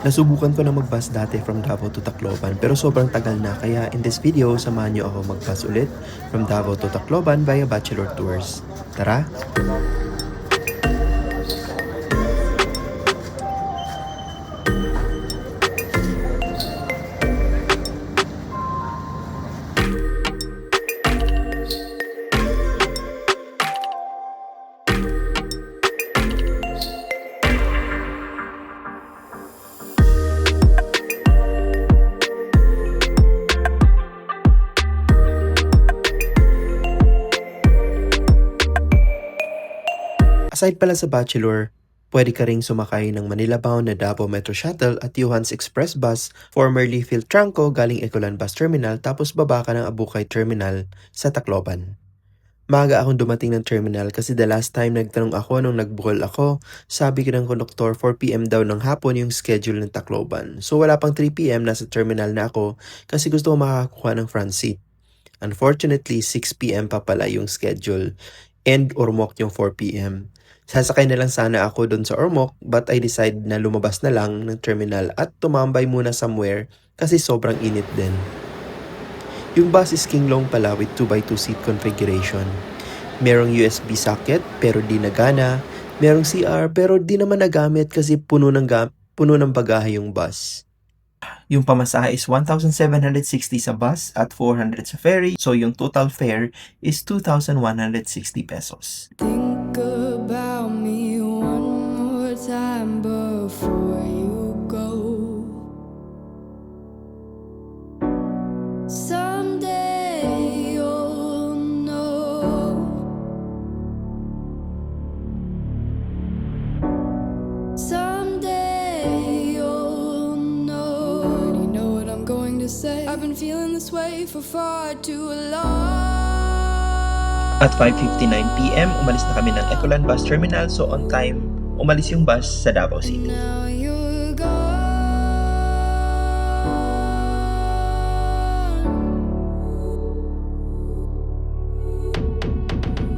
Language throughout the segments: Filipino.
Nasubukan ko na mag-bus dati from Davao to Tacloban pero sobrang tagal na kaya in this video, samahan niyo ako mag-bus ulit from Davao to Tacloban via Bachelor Tours. Tara! Aside pala sa Bachelor, pwede ka ring sumakay ng Manila-bound na Davao Metro Shuttle at Yuhan's Express Bus, formerly Philtranco galing Ecolan Bus Terminal tapos baba ka ng Abukay Terminal sa Tacloban. Maaga akong dumating ng terminal kasi the last time nagtanong ako nung nagbukol ako, sabi ko ng konduktor 4pm daw ng hapon yung schedule ng Tacloban. So wala pang 3pm nasa terminal na ako kasi gusto ko makakakuha ng front seat. Unfortunately, 6pm pa pala yung schedule and Ormoc yung 4pm. Sasakay na lang sana ako doon sa Ormoc but I decide na lumabas na lang ng terminal at tumambay muna somewhere kasi sobrang init din. Yung bus is king long pala with 2x2 seat configuration. Merong USB socket pero di nagana, merong CR pero di naman nagamit kasi puno ng bagahe yung bus. Yung pamasahe is 1,760 sa bus at 400 sa ferry. So yung total fare is 2,160 pesos. Think about me one more time before you go. Someday you'll know. Someday you'll know. Already know what I'm going to say. I've been feeling this way for far too long. At 5:59pm, umalis na kami ng Ecolan Bus Terminal so on time, umalis yung bus sa Davao City. Now you're gone.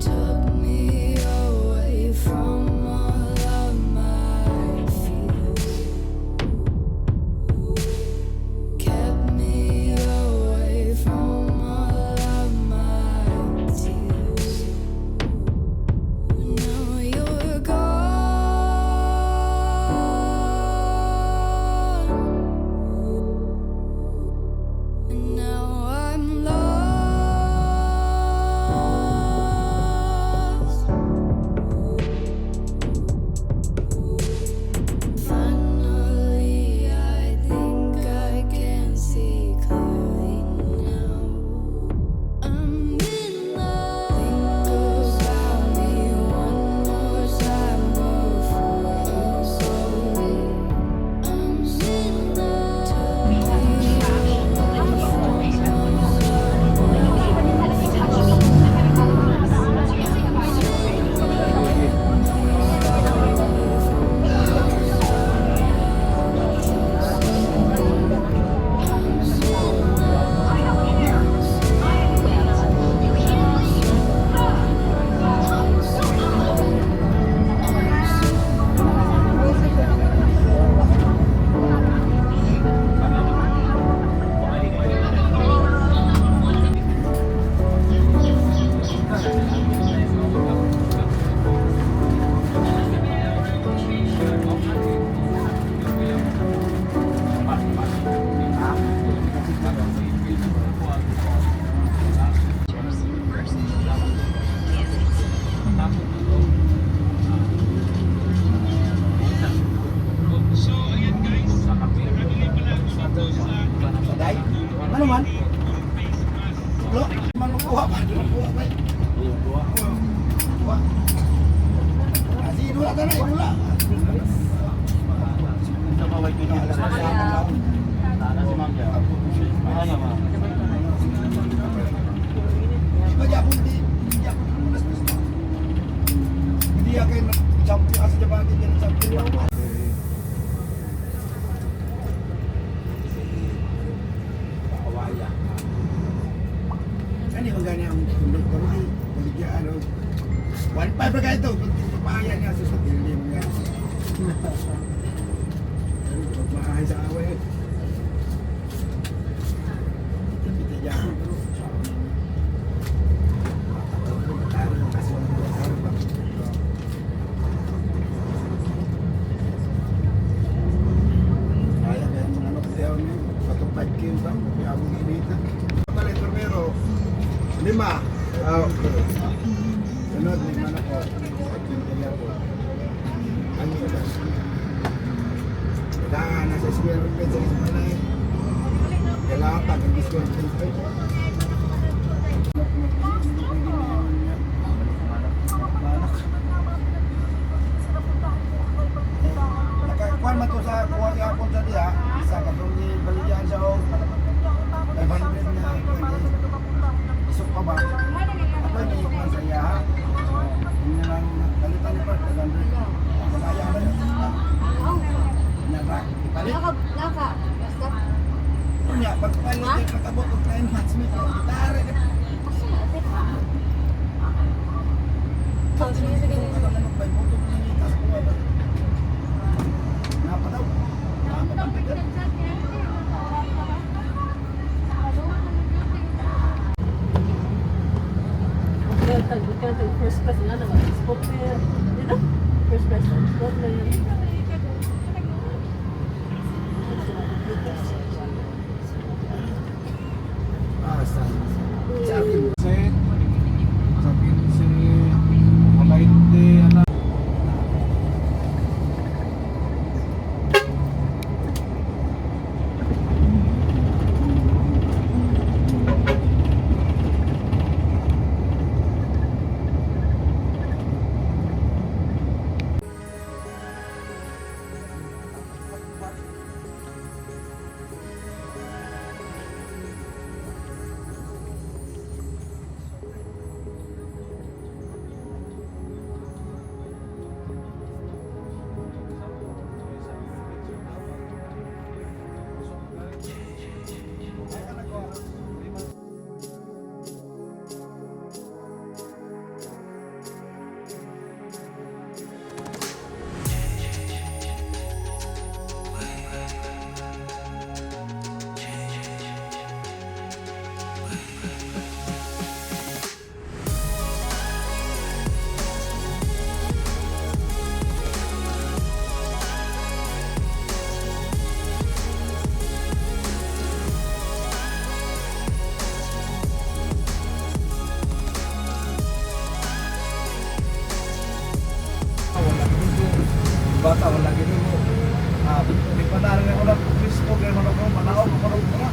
Took me away from all of my fears. Kept me away from all of my tears. Now you're gone, and now I'm lost. Finally, I think I can see clearly now. I'm in love. Think about me one more time before you go. I'm in love. Took me away Ano man? Lo, manukuha ba? Manukuha ba? Kuha. Kasi idula ka na, idula. Di ba di ako hindi ako namulas na sila. Hindi ako yung champion kasi diba hindi yung champion. Ano yung gani ang tundok ko rin? Baligyan o. 1.5 na kayo ito. Pagpapayan niya sa dilim niya. Pagpapayan Kim Sam, kaya ako ginita. Balik, Tormero. 5. Okay. Sunod, 5 na po. Kaya po. Ano yun? Kailangan nasa square root sa isang na eh. Kailangan pag hindi square root pa ito. Nakakuha man to sa kuha yapon sa diya. Isa ka itong baligyan sa o 500 na isok pa ba? Ako yung ikuha sa iya ha. Hindi na lang kalitan pa 500. Kumaya ba yun? Nara, ipalit? Naka, basta. Kunya, pagpalit yung kakabot ng 9 months mo. Gitara ka. Sige, sige. Napa daw? Napa daw? First class na naman. Spoke na yan. Di na? First class na. Spoke na yan. Bata wala gini mo. Di pa na rin ako na Facebook kaya man ako manaog ako na mga.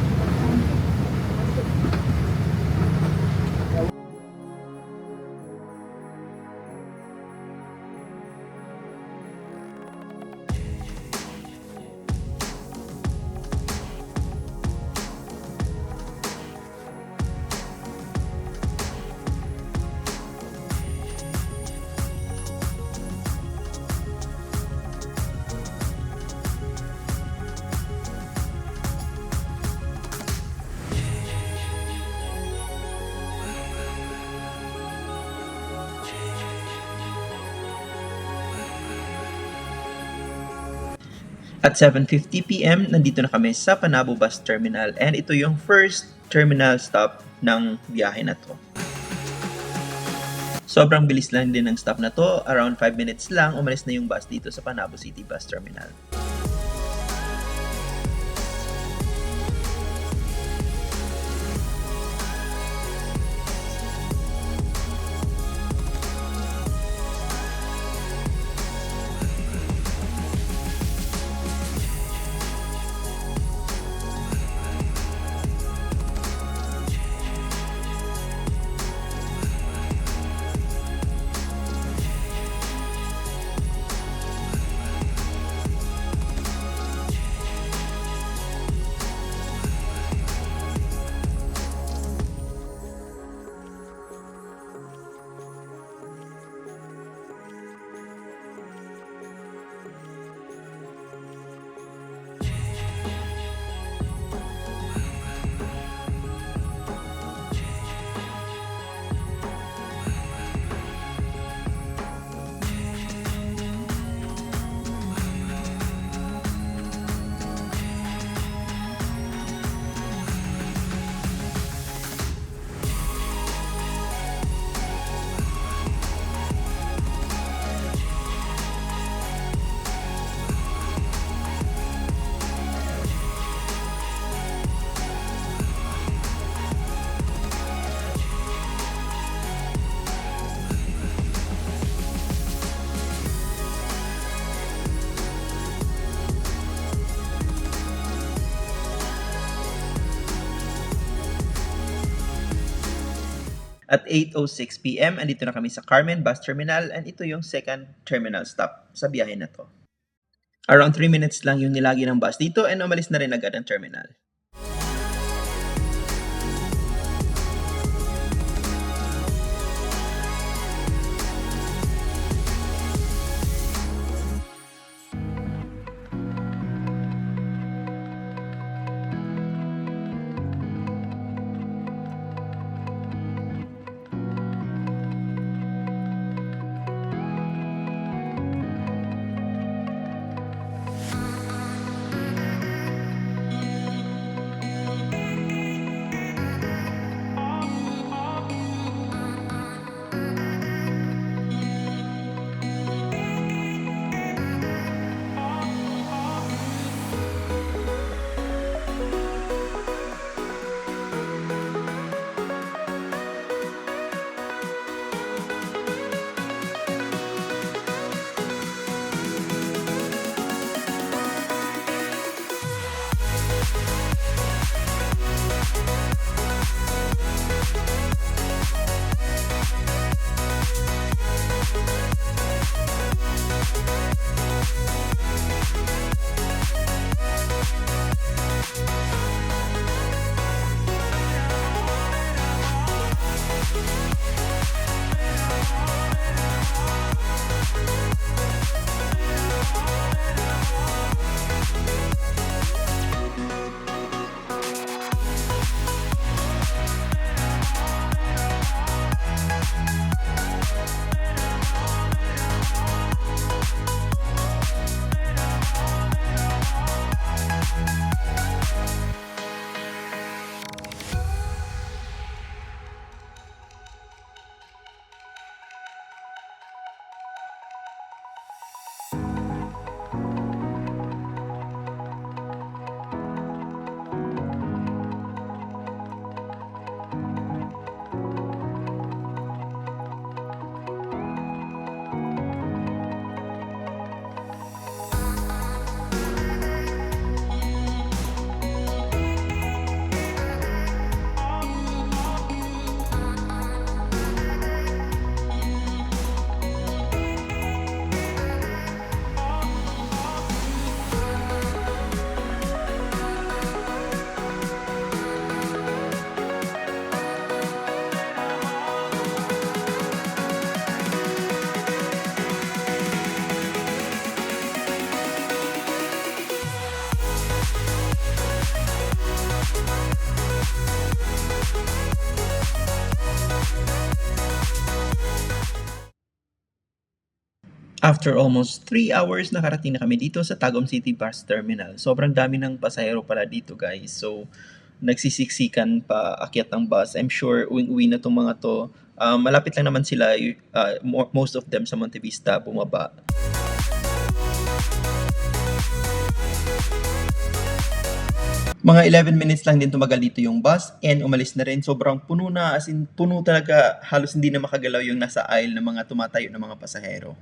At 7:50 PM, nandito na kami sa Panabo Bus Terminal and ito yung first terminal stop ng biyahe na to. Sobrang bilis lang din ng stop na to, around 5 minutes lang umalis na yung bus dito sa Panabo City Bus Terminal. At 8:06 PM, andito na kami sa Carmen Bus Terminal and ito yung second terminal stop sa biyahe na to. Around 3 minutes lang yung nilagi ng bus dito and umalis na rin agad ang terminal. After almost 3 hours, nakarating na kami dito sa Tagum City Bus Terminal. Sobrang dami ng pasahero pala dito, guys. So, nagsisiksikan pa akyat ng bus. I'm sure uwi na tong mga to. Malapit lang naman sila, most of them sa Monte Vista, bumaba. Mga 11 minutes lang din tumagal dito yung bus and umalis na rin. Sobrang puno na, as in puno talaga. Halos hindi na makagalaw yung nasa aisle ng mga tumatayo ng mga pasahero.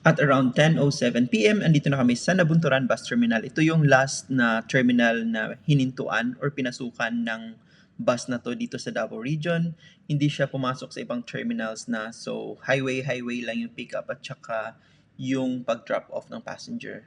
At around 10:07 PM, andito na kami sa Nabunturan Bus Terminal. Ito yung last na terminal na hinintuan or pinasukan ng bus na to dito sa Davao Region. Hindi siya pumasok sa ibang terminals na. So, highway lang yung pick up at saka yung pag-drop off ng passenger.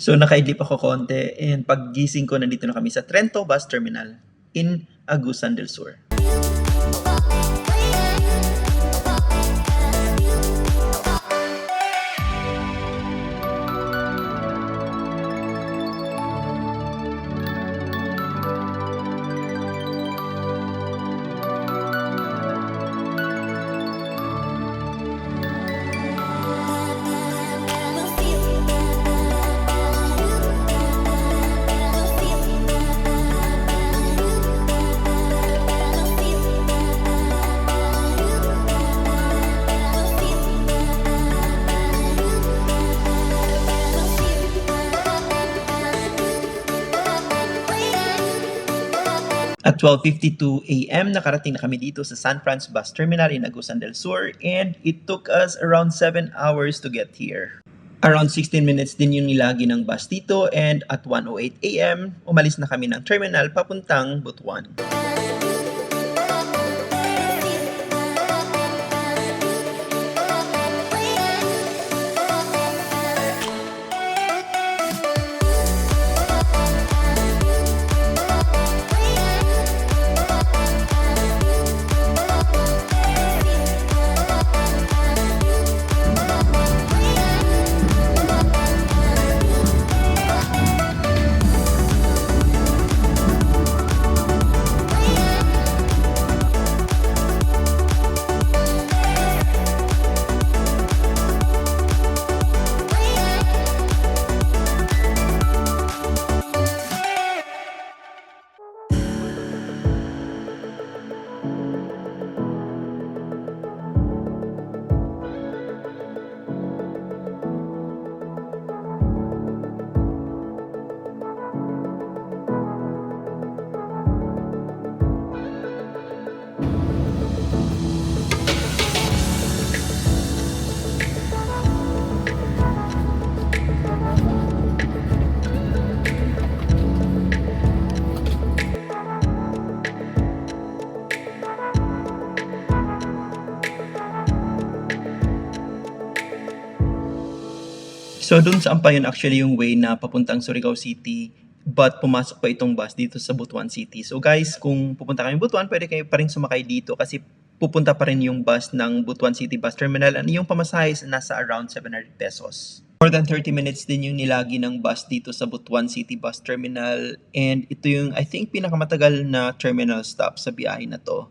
So nakaidlip ako konti and paggising ko nandito na kami sa Trento Bus Terminal in Agusan del Sur. At 12:52 a.m. nakarating na kami dito sa San Franz Bus Terminal in Agusan del Sur and it took us around 7 hours to get here. Around 16 minutes din yung nilagi ng bus dito and at 1:08 a.m. umalis na kami ng terminal papuntang Butuan. So dun sa Ampayon actually yung way na papuntang Surigao City but pumasok pa itong bus dito sa Butuan City. So guys, kung pupunta kayo Butuan, pwede kayo pa rin sumakay dito kasi pupunta pa rin yung bus ng Butuan City Bus Terminal and yung pamasahe nasa around 700 pesos. More than 30 minutes din yung nilagi ng bus dito sa Butuan City Bus Terminal and ito yung I think pinakamatagal na terminal stop sa biyahe na to.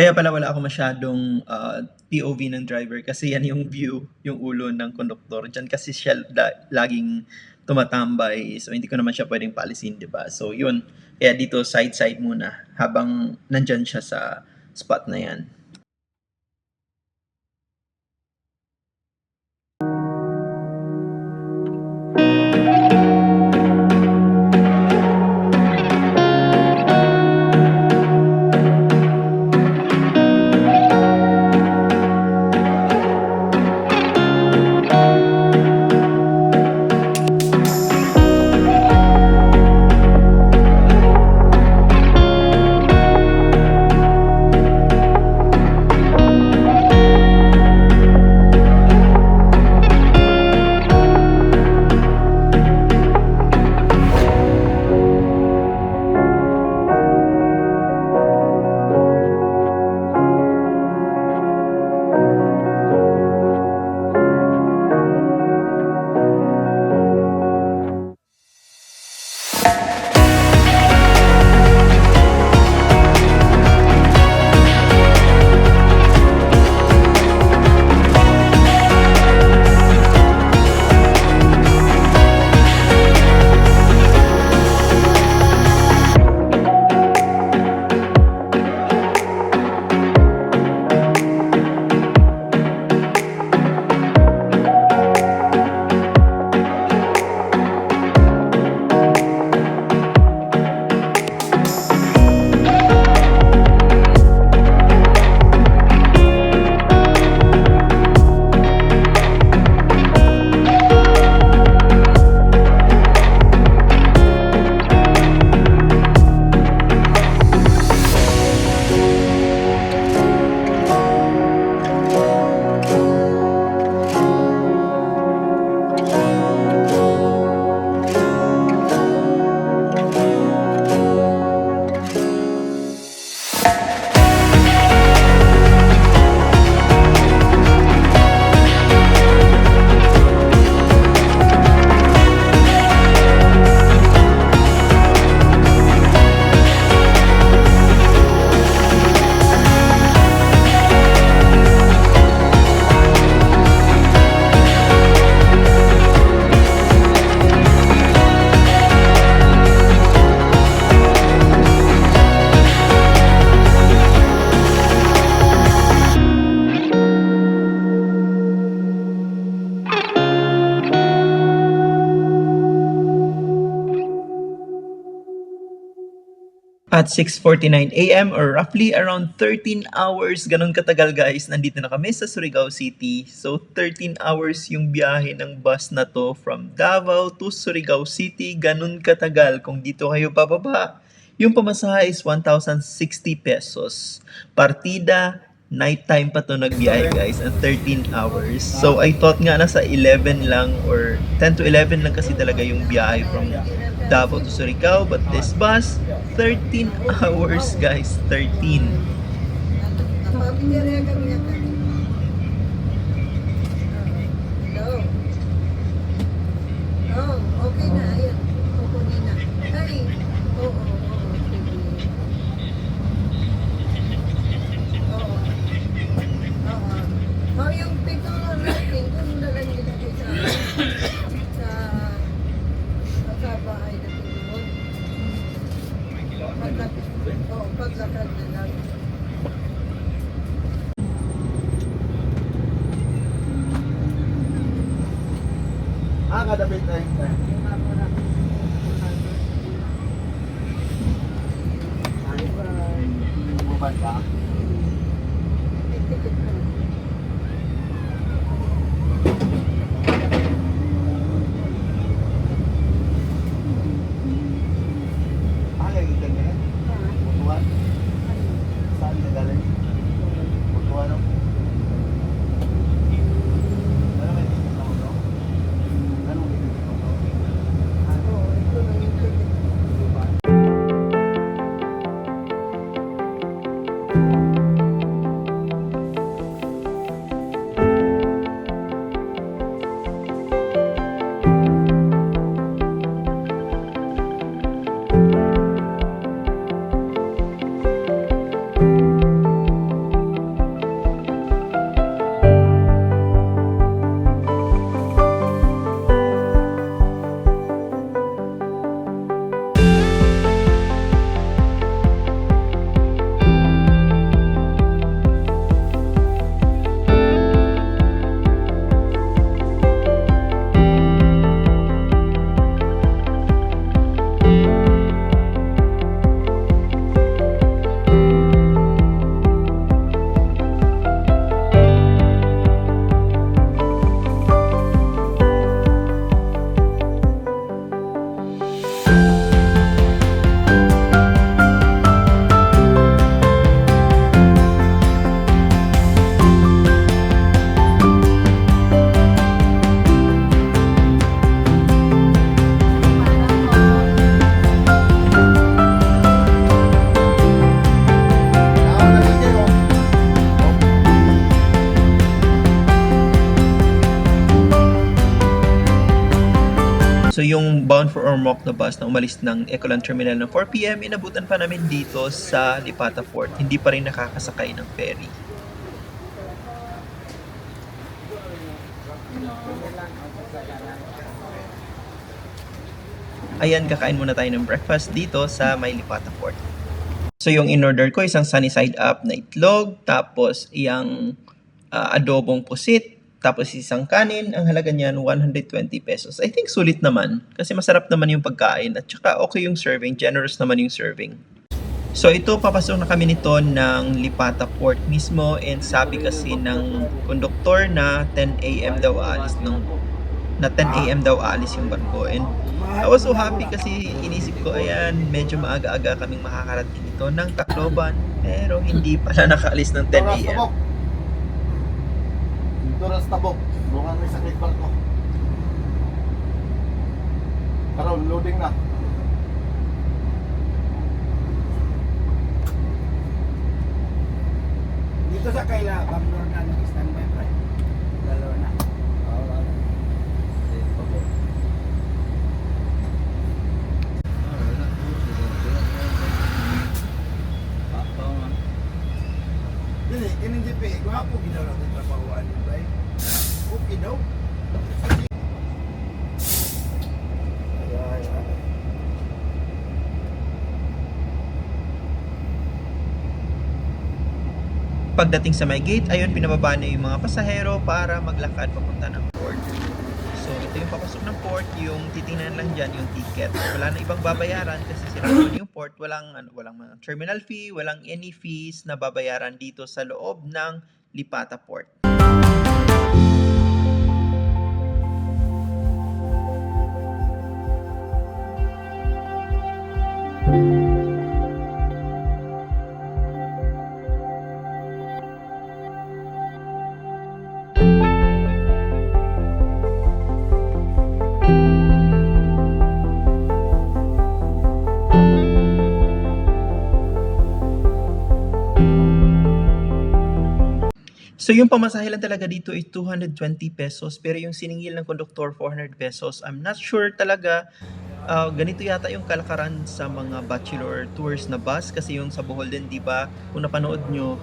Kaya pala wala ako masyadong POV ng driver kasi yan yung view, yung ulo ng konduktor. Diyan kasi siya laging tumatambay. So hindi ko naman siya pwedeng paalisin, 'di ba? So yun. Kaya dito side-side muna habang nandyan siya sa spot na yan. At 6:49 AM or roughly around 13 hours, ganun katagal guys, nandito na kami sa Surigao City. So 13 hours yung biyahe ng bus na to from Davao to Surigao City, ganun katagal. Kung dito kayo bababa, yung pamasahe is 1,060 pesos. Partida, nighttime pa to nagbiyahe guys, at 13 hours. So I thought nga nasa 11 lang or 10 to 11 lang kasi talaga yung biyahe from Davao to Surigao, but this bus 13 hours guys, 13. Hello. Oh, okay na. Ayan. Kukunin na. Ay. Oo. Sige. Oo. Oo. Oh, yung picture natin, kung na lang nilagay sa bahay na tinulog. Paglakad na lang. Kadapit na yun. Bumabad ba? Lagi ka ganyan? Mutuan? Saan ka galing? Mutuan no? Ano may ticket na mo to? Anong ticket mo to? Oo, ito na yung ticket. So yung bound for Ormoc na bus na umalis ng Ecoland Terminal ng 4 p.m. inabutan pa namin dito sa Lipata Port. Hindi pa rin nakakasakay ng ferry. Ayan, kakain muna tayo ng breakfast dito sa may Lipata Port. So yung in-order ko isang sunny side up na itlog, tapos iyang adobong pusit, tapos isang kanin. Ang halaga niyan 120 pesos. I think sulit naman kasi masarap naman yung pagkain at saka okay yung serving, generous naman yung serving. So ito, papasok na kami nito ng Lipata Port mismo, and sabi kasi ng konduktor na 10 a.m. daw aalis yung barko. And I was so happy kasi inisip ko, ayan, medyo maaga-aga kaming makakarating dito ng Tacloban, pero hindi pala nakaalis ng 10 a.m. Doras tabok. Bungan may sakit barko. Karon loading na. Dito sa kaila, Bangalore na nag-standby pa. Dalawa na. Dili, kining GP, gwapo ginaw natin trabahoan yun, bay. Okay daw. Ay. Pagdating sa may gate, ayun, pinababa na yung mga pasahero para maglakad papunta ng port. So ito yung papasok ng port, yung titingnan lang dyan yung ticket. Wala na ibang babayaran kasi sila naman yung port. Walang mga terminal fee, walang any fees na babayaran dito sa loob ng Lipata Port. So yung pamasahe lang talaga dito is 220 pesos, pero yung siningil ng konduktor 400 pesos. I'm not sure talaga, ganito yata yung kalakaran sa mga bachelor tours na bus, kasi yung sa Bohol din, di ba? Kung napanood nyo,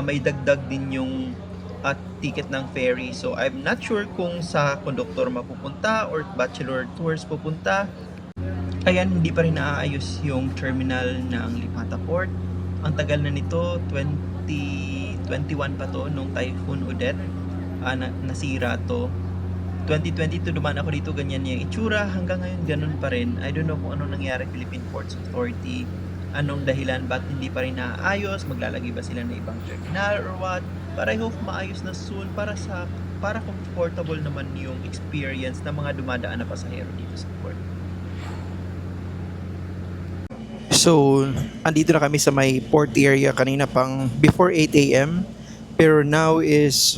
may dagdag din yung ticket ng ferry. So I'm not sure kung sa konduktor mapupunta or bachelor tours pupunta. Ayan, hindi pa rin naaayos yung terminal ng Lipata Port. Ang tagal na nito, 2021 pa to nung Typhoon Odette, nasira to. 2022 dumaan ako dito, ganyan yung itsura, hanggang ngayon ganun pa rin. I don't know kung ano nangyari Philippine Ports Authority, anong dahilan, ba't hindi pa rin naayos, maglalagay ba sila ng ibang terminal or what. But I hope maayos na soon para comfortable naman yung experience ng mga dumadaan na pasahero dito sa port. So, andito na kami sa may port area kanina pang before 8 a.m. Pero now is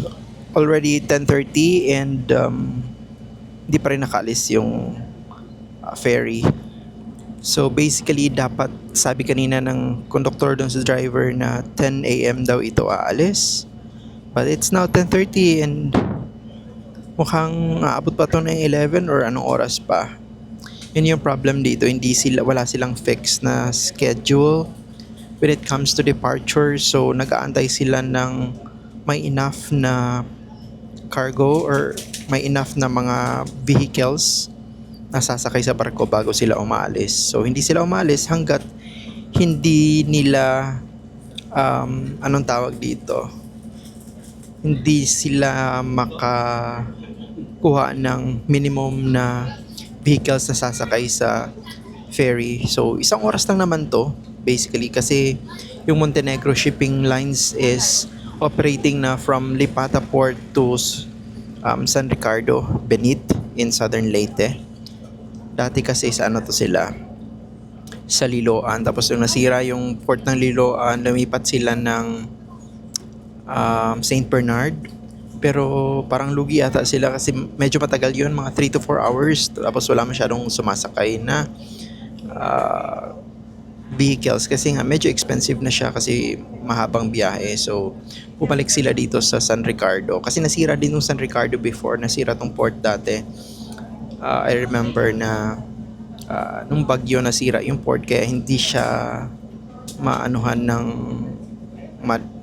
already 10:30 and hindi pa rin nakaalis yung ferry. So, basically, dapat sabi kanina ng conductor doon sa driver na 10 a.m. daw ito aalis. But it's now 10:30 and mukhang aabot pa ito ng 11 or anong oras pa. Yun yung problem dito, wala silang fixed na schedule when it comes to departure. So nag-aantay sila ng may enough na cargo or may enough na mga vehicles na sasakay sa barko bago sila umaalis. So hindi sila umaalis hanggat hindi nila anong tawag dito, hindi sila makakuha ng minimum na vehicles na sasakay sa ferry. So, isang oras lang naman to, basically, kasi yung Montenegro Shipping Lines is operating na from Lipata Port to San Ricardo, Benit in Southern Leyte. Dati kasi sa to sila, sa Liloan. Tapos nung nasira yung port ng Liloan, lumipat sila ng St. Bernard. Pero parang lugi ata sila kasi medyo matagal yun, mga 3 to 4 hours. Tapos wala masyadong sumasakay na vehicles kasi nga medyo expensive na siya kasi mahabang biyahe. So bumalik sila dito sa San Ricardo kasi nasira din yung San Ricardo before, nasira tong port dati. I remember na nung bagyo nasira yung port kaya hindi siya maanuhan ng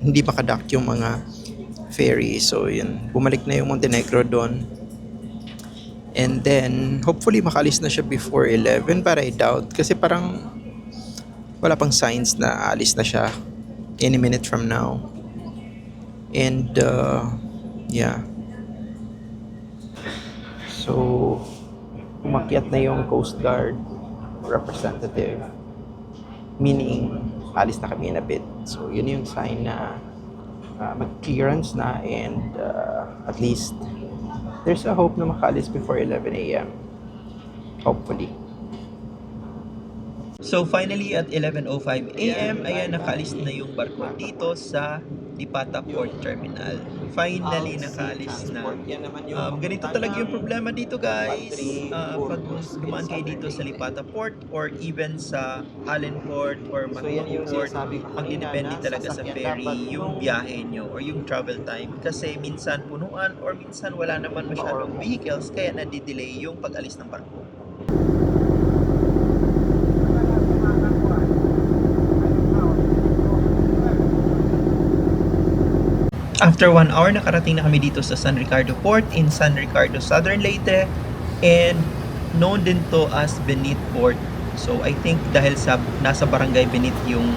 hindi makadock yung mga ferry. So yun, bumalik na yung Montenegro doon. And then hopefully makalis na siya before 11, but I doubt kasi parang wala pang signs na alis na siya any minute from now. And yeah. So umakyat na yung Coast Guard representative, meaning alis na kami in a bit. So yun yung sign na mag-clearance na, and at least there's a hope na makaalis before 11 a.m. hopefully. So finally at 11:05 a.m. ayan, nakaalis na yung barko dito sa Lipata Port Terminal. Finally nakaalis na. Ganito talaga yung problema dito, guys. Pag dumaan kayo dito sa Lipata Port or even sa Allen Port or Maruaco Port, ang dinepende talaga sa ferry yung biyahe nyo or yung travel time, kasi minsan punuan or minsan wala naman masyadong vehicles kaya nadidelay yung pag-alis ng barko. After 1 hour, nakarating na kami dito sa San Ricardo Port in San Ricardo, Southern Leyte, and known din to as Benit Port. So I think dahil sa nasa barangay Benit yung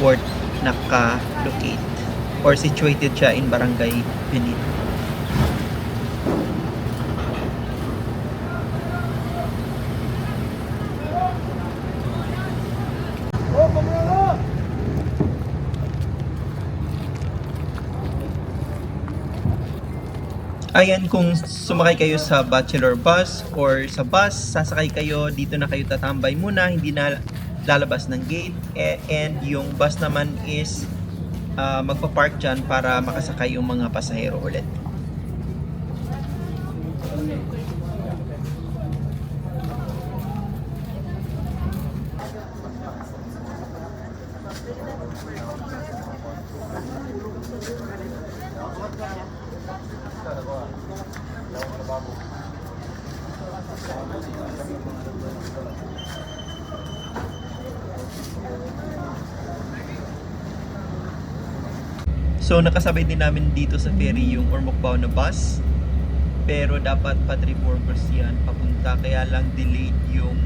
port naka-locate or situated siya in barangay Benit. Ayan, kung sumakay kayo sa bachelor bus or sa bus, sasakay kayo, dito na kayo tatambay muna, hindi na lalabas ng gate, and yung bus naman is magpa-park dyan para makasakay yung mga pasahero ulit. So nakasabay din namin dito sa ferry yung Ormoc-Bao na bus, pero dapat pa 3 workers yan papunta, kaya lang delayed yung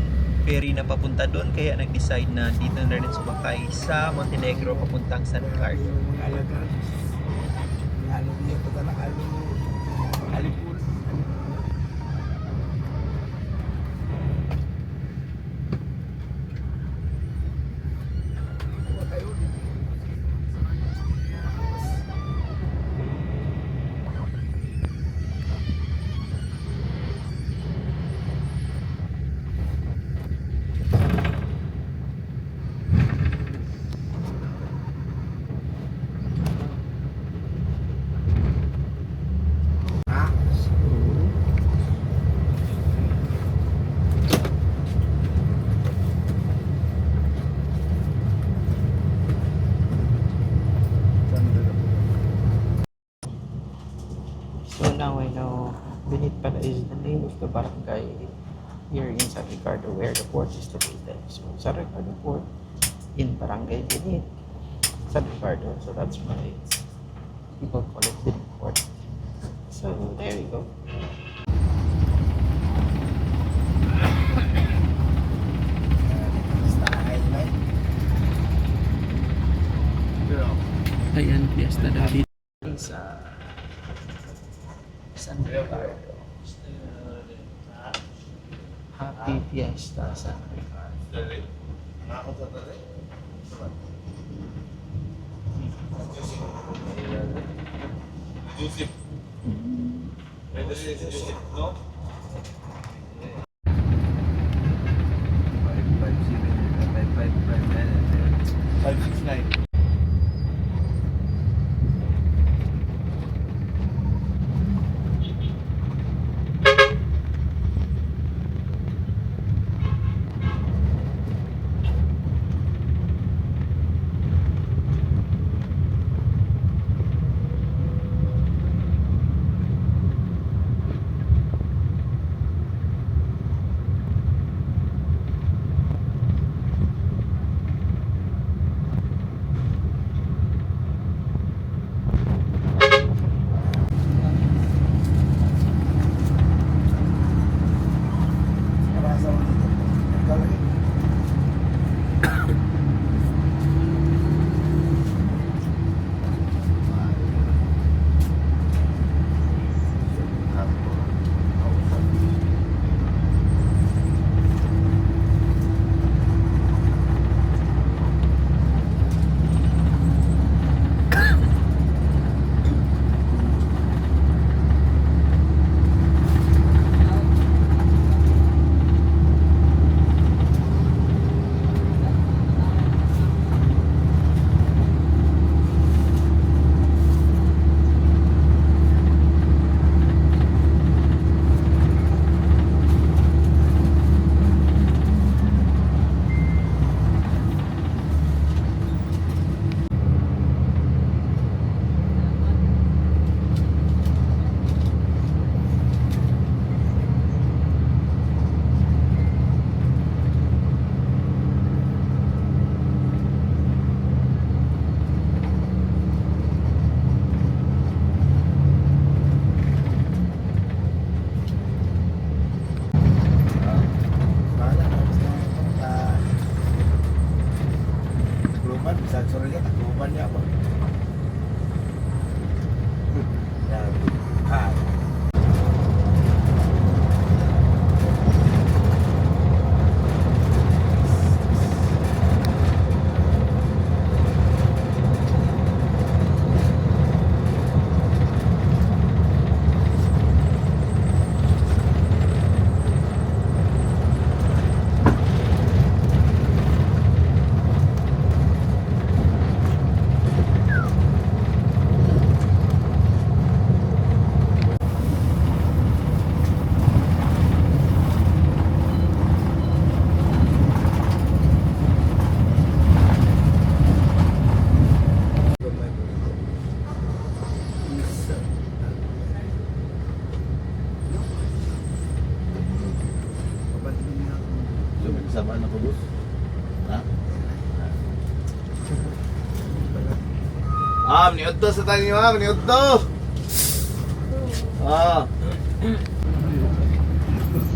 ferry na papunta doon, kaya nag-decide na dito na rin sumakay sa Montenegro papuntang San Ricardo. So now I know Benit pala is the name of the barangay here in San Ricardo where the port is located. So San Ricardo Port in Barangay Benit, San Ricardo. So that's why people call it Benit Port. So there you go. Ayan, Fiesta David sa San Ricardo. Happy Fiesta San Ricardo. Tama na po, boss. Ha? Meniot to sa tayo niyo, meniot to!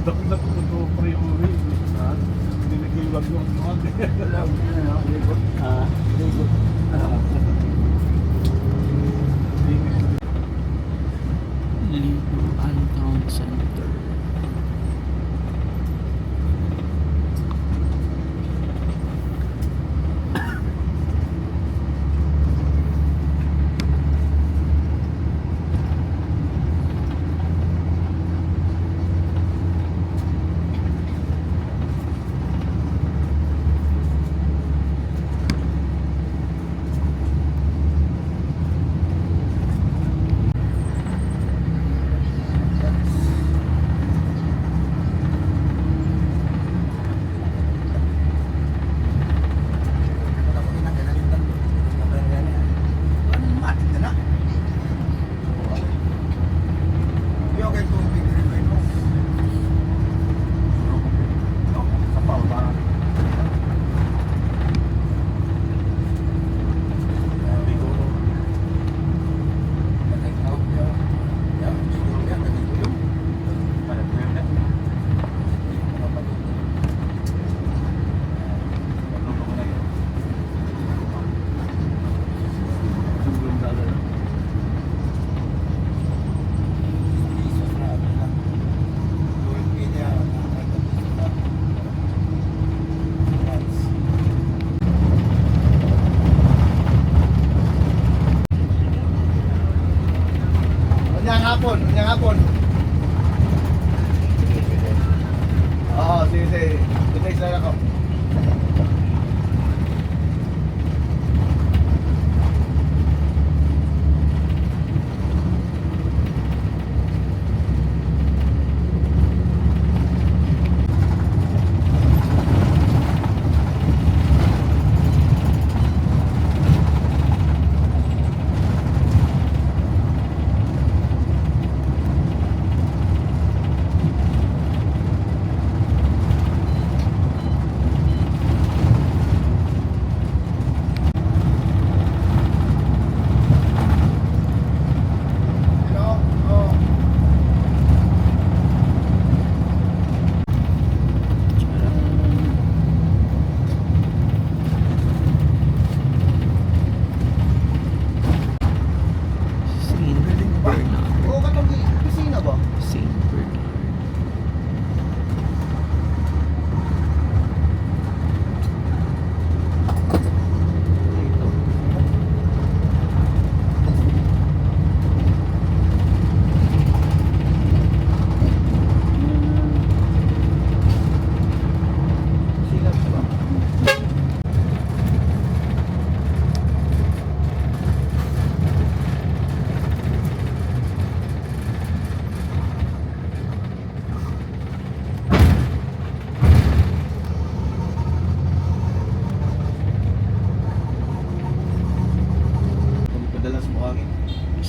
Dapat ito pre-uwi. Hindi nag-iwag yung Libuan Town Center. Unyang hapon. Oo, sige. Ito lang ako.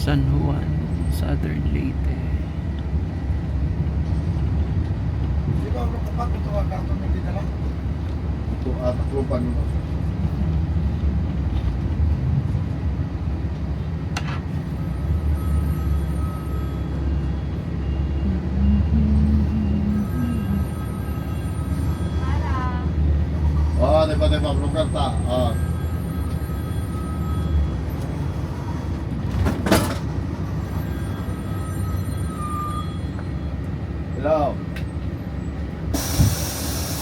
San Juan, Southern Leyte. Di ba, kapag ito ang karton na dito lang? Ito, taklupan mo. Diba, lugar ta. Hello.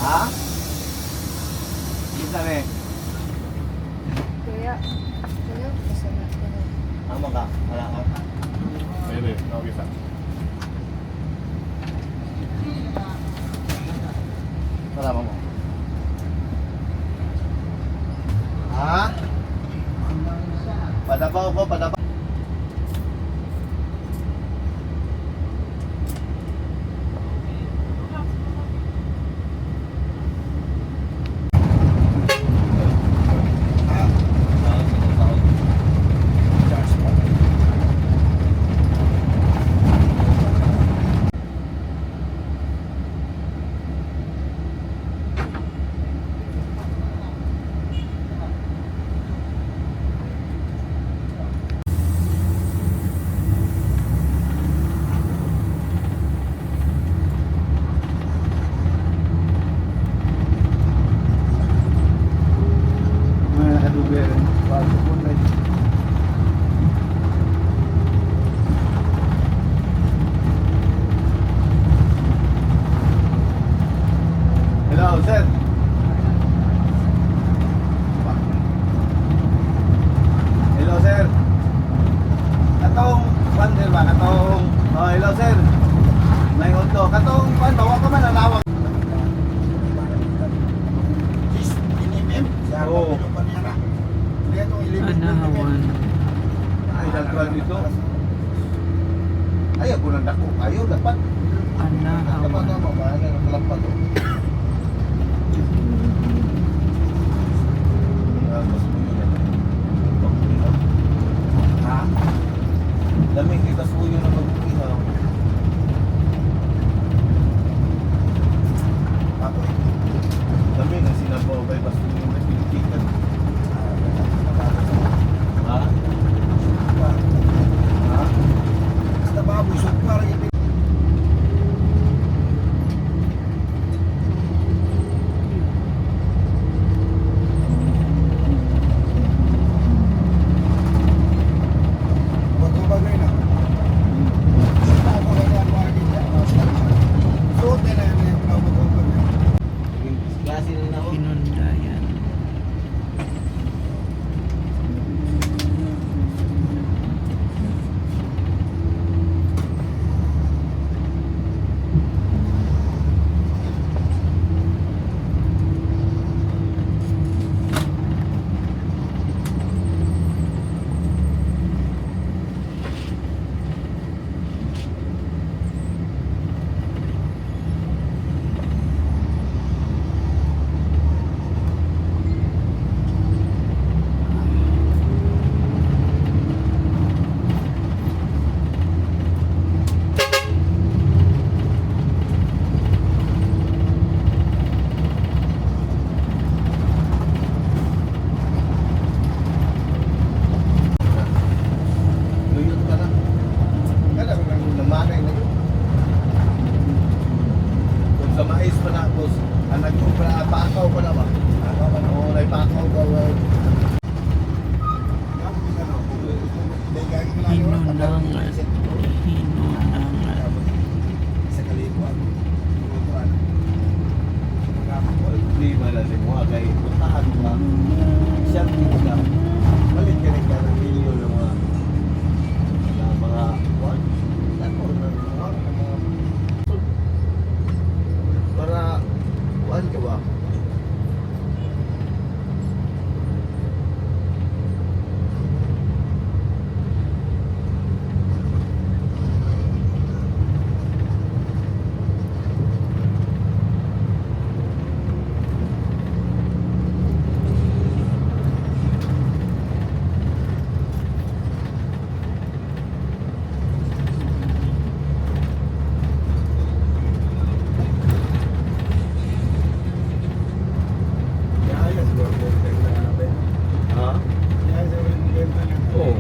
Ha? Bisa nih. Kuya, pasama ko na. Amo ka? Wala ka? Pwede, no bisa. Kasama mo. Ha? Padabaw ko, padabaw. Hello, sir. Hello, sir. Katong sir ba? Katong... Oh, hello, sir. May auto. Katong bawa ka man, alawag. Oo. Anahawan. Ay, dagdag dito. Ay, ako nang dako. Ayaw, dapat. Anahawan. Daming kita suyo na mag-uwihaw. Ako daming ang sinabaw kay Basuyo na pinikikan. Ha? Ha? Basta baboy, so parang yung Hinundayan. luyot ka na. Kada ko nang namanay na yun. Kung sa mais pa na, boss, ang nagkumpra, pakaw pa na ba? Oo, naipakaw ka. Hinundangan. Hinundangan. Sa kalibuan. Hindi malalim mo, kay puntahan mo ka. Siyang ka. Balik ka rin ka ng milyon ng mga buwan. Ako na buwan. Para buwan ka ba? Ha? Oo.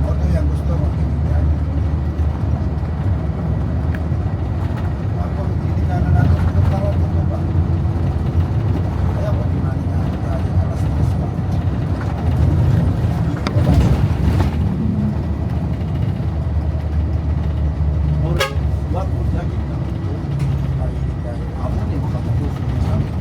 Auto yan, gusto mo. Ako, tinitingnan na natin kung parang ito ba. Kaya ko, tinitingnan na natin alas 3 pa. Wag mo lagi na. Amo ni makapuso sa amin.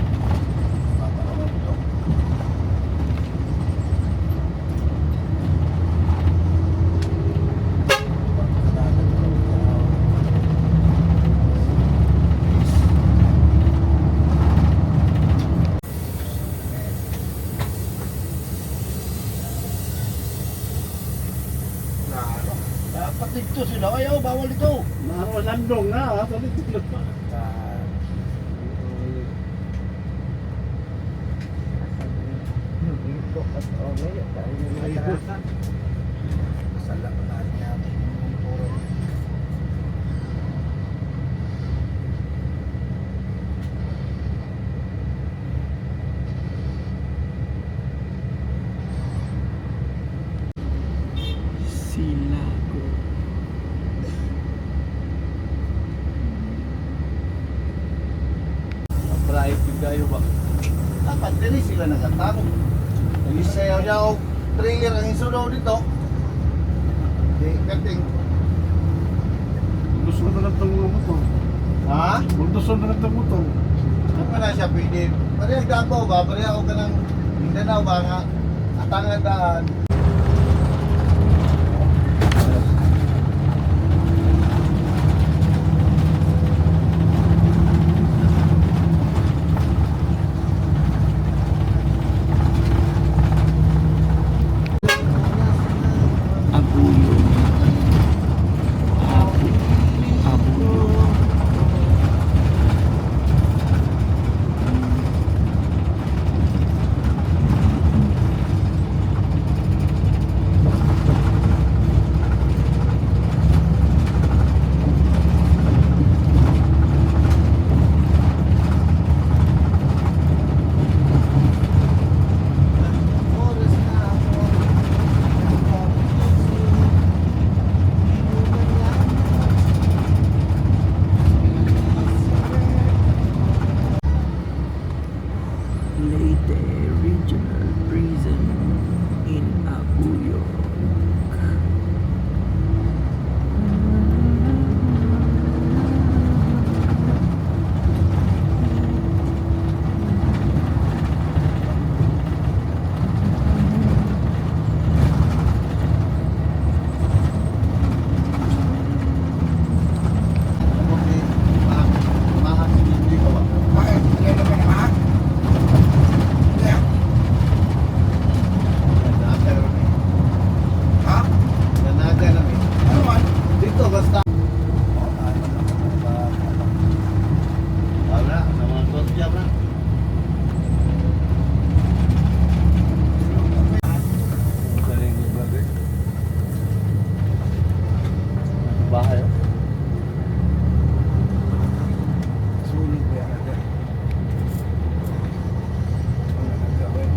Dapat dito sila. Ayaw, bawal ito. Landong na, ha? Sa dito na. Masala pa na niya. Puro. Silago. Drive yung kayo ba? Dapat dili sila nagatago. Nalisayaw niya o trailer ang isudaw dito. Di, kating. Gusto ko na lang itong mga motor. Ha? Buldoson na lang motor. Ano na siya pwede? Parehag Davao ba? Parehag ako ka ng Mindanao ba nga? Atangan daan. Abuyo. Abuyo. Oras na ako. Leyte Regional Prison in Abuyo. Bakit? Ano na ba naman? Ha? Nanaga namin. Ano man? Dito basta. Wala, sa mga kotya na. Galing yung brother. Nasa bahay oh. Sulit ba yan natin? Ano nagkawin?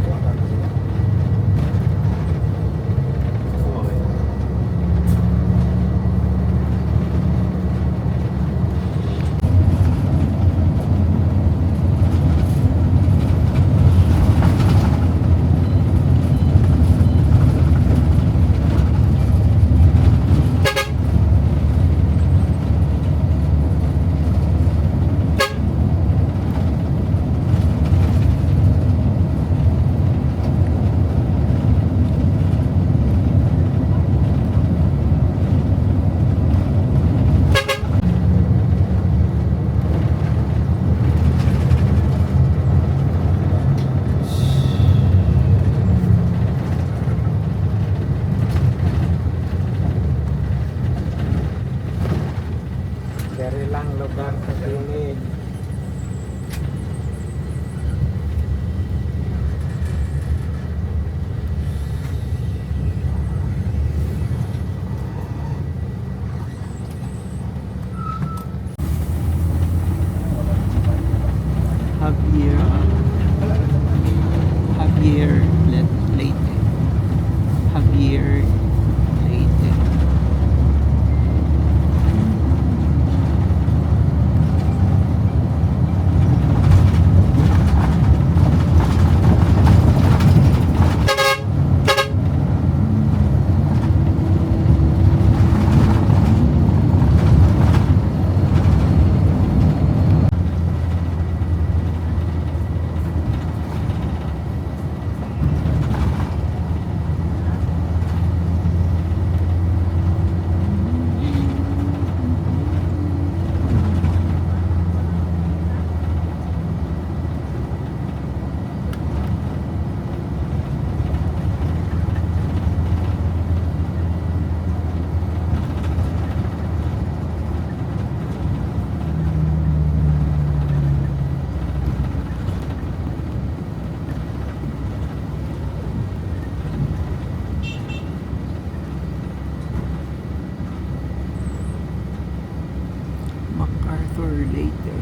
Wala na sila. Dari lang lugar sa gilid. Javier Leyte. Javier Leyte. MacArthur Leyte.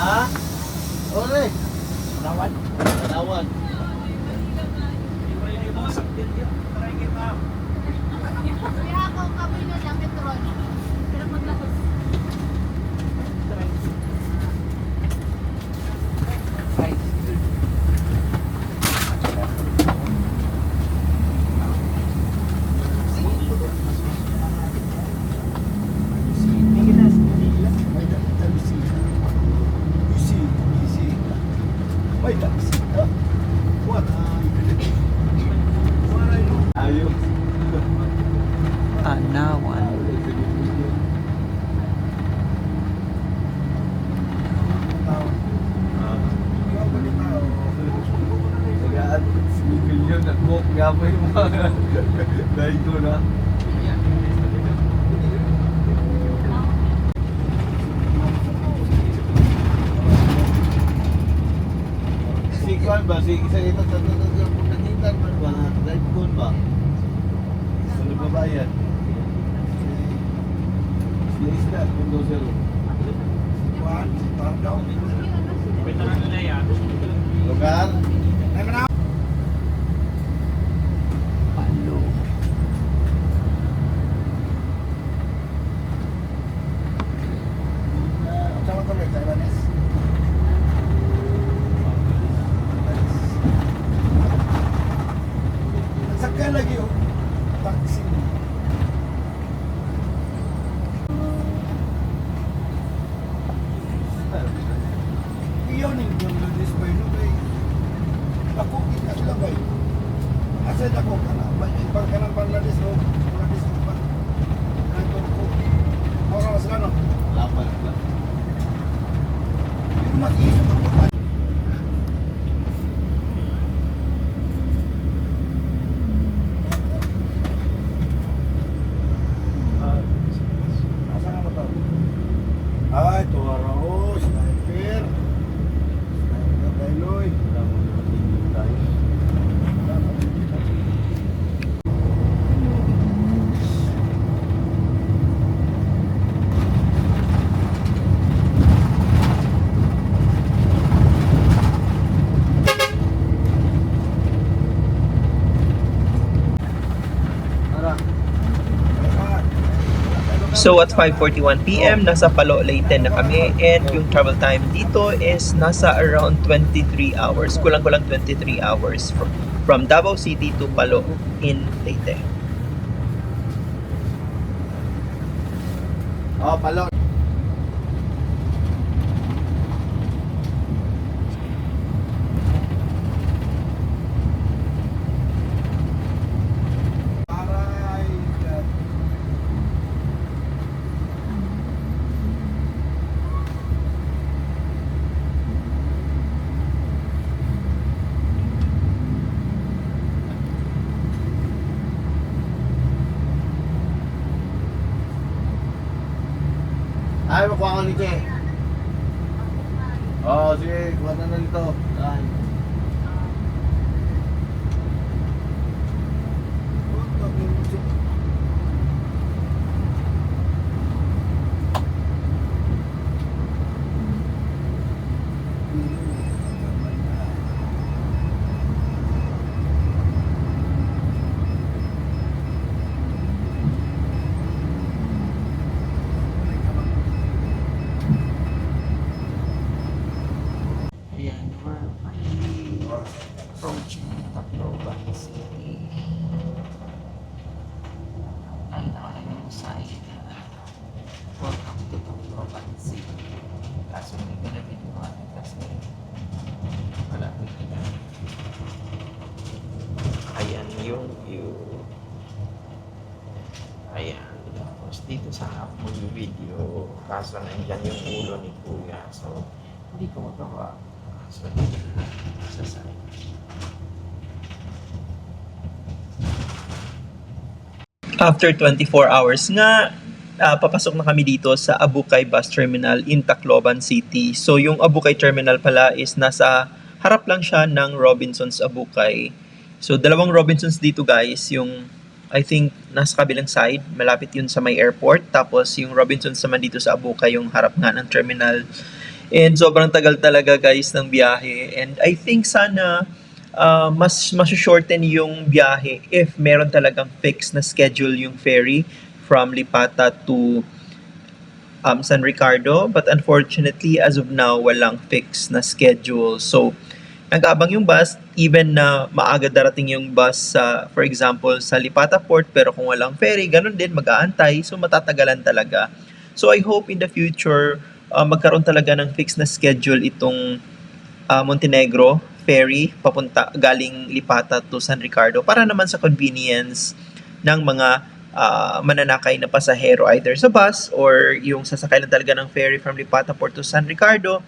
Ha? Ore. Tanawan. Tanawan. Ayun. Anawan. Tagaan, sinipilyon at buhok nga mo yung mga dahil ko na. Si Kwan ba? Si isa ito sa nagitan man ba? Drive ko ba? Sa nagbabayan. Si Isla, kundo sir. Kuan, Baranggaw. Lugar? Palo. Sama tuloy, sa Ibanez. Sakay lagi yung taxi. Iyon yung display no kay ako kita sila bay. Asa ako kana bay pag kanang Bangladesh no, Bangladesh no pa. Kanto ko. Ora sila no. Lapan lang. Yung mas iso ko. Asa nga ba to? Ay, tuwara o, sniper. Sniper Dailoy. Wala mo naman tingin tayo. So at 5:41 PM, nasa Palo, Leyte na kami, and yung travel time dito is nasa around 23 hours. Kulang-kulang 23 hours from Davao City to Palo in Leyte. Oh, Palo. Aray, God. Ay, makuha ko nito. Oh, sige, kuha na nito. Ay. Ayan, we're finally approaching Tacloban City. Ay, nakalagay yung sign. Welcome to Tacloban City. Kaso may galapin mo kasi malapit na. Ayan yung view. Ayan. Tapos dito sa app mag-video. Kaso nandyan yung ulo ni Kuya. So, hindi ko magawa. So, dito na sa side. After 24 hours nga, papasok na kami dito sa Abukay Bus Terminal in Tacloban City. So yung Abukay Terminal pala is nasa harap lang siya ng Robinsons Abukay. So dalawang Robinsons dito guys, yung I think nasa kabilang side, malapit yun sa may airport. Tapos yung Robinsons naman dito sa Abukay, yung harap nga ng terminal. And sobrang tagal talaga guys ng biyahe. And I think sana mas shorten yung biyahe if meron talagang fixed na schedule yung ferry from Lipata to San Ricardo. But unfortunately, as of now, walang fixed na schedule. So, nag-aabang yung bus, even na maaga darating yung bus sa, for example, sa Lipata Port, pero kung walang ferry, ganun din, mag-aantay. So, matatagalan talaga. So, I hope in the future, magkaroon talaga ng fixed na schedule itong Montenegro ferry papunta galing Lipata to San Ricardo para naman sa convenience ng mga mananakay na pasahero either sa bus or yung sasakay lang talaga ng ferry from Lipata Port to San Ricardo,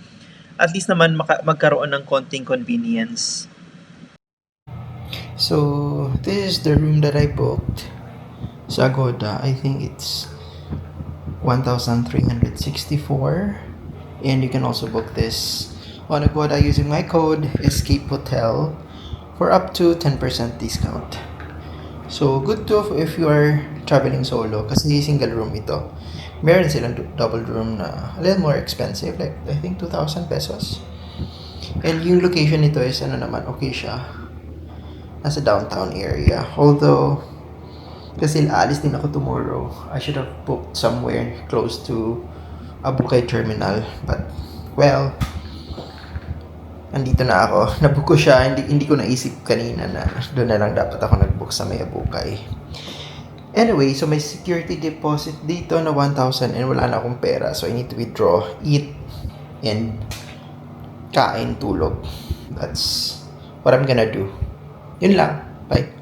at least naman magkaroon ng konting convenience. So, this is the room that I booked sa Agoda. I think it's 1,364, and you can also book this on Agoda using my code Escape Hotel for up to 10% discount. So, good to if you are traveling solo kasi single room ito. Meron silang double room na a little more expensive, like I think 2,000 pesos. And yung location nito is okay siya. Nasa downtown area. Although, kasi aalis din ako tomorrow, I should have booked somewhere close to Abukay Terminal. But, well, andito na ako. Nabook ko siya. Hindi ko naisip kanina na doon na lang dapat ako nag-book sa may Abukay. Anyway, so may security deposit dito na 1,000 and wala na akong pera. So, I need to withdraw, eat, and kain, tulog. That's what I'm gonna do. Yun lang. Bye.